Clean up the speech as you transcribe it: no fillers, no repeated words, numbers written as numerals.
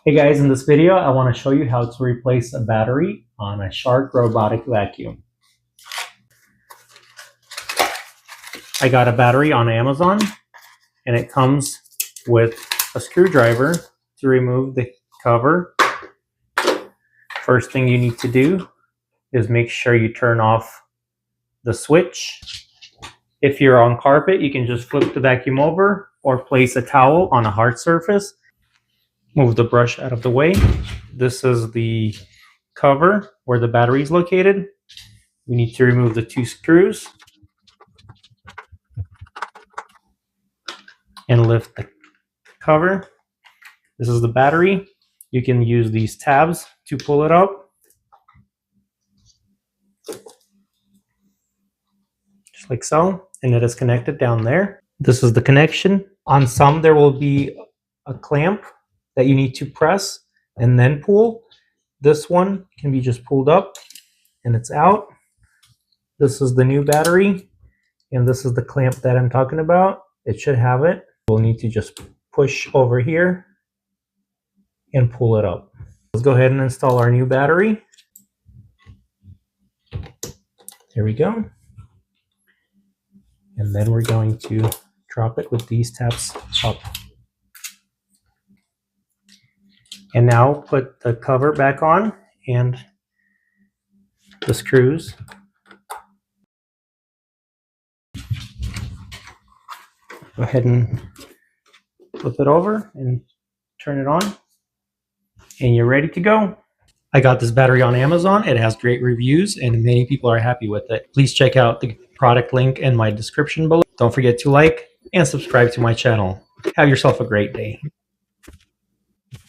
Hey guys, in this video I want to show you how to replace a battery on a Shark Robotic Vacuum. I got a battery on Amazon and it comes with a screwdriver to remove the cover. First thing you need to do is make sure you turn off the switch. If you're on carpet, you can just flip the vacuum over or place a towel on a hard surface. Move the brush out of the way. This is the cover where the battery is located. We need to remove the two screws and lift the cover. This is the battery. You can use these tabs to pull it up. Just like so. And it is connected down there. This is the connection. On some there will be a clamp that you need to press and then pull. This one can be just pulled up and it's out. This is the new battery and this is the clamp that I'm talking about. It should have it. We'll need to just push over here and pull it up. Let's go ahead and install our new battery. There we go. And then we're going to drop it with these tabs up. And now put the cover back on and the screws. Go ahead and flip it over and turn it on. And you're ready to go. I got this battery on Amazon. It has great reviews and many people are happy with it. Please check out the product link in my description below. Don't forget to like and subscribe to my channel. Have yourself a great day.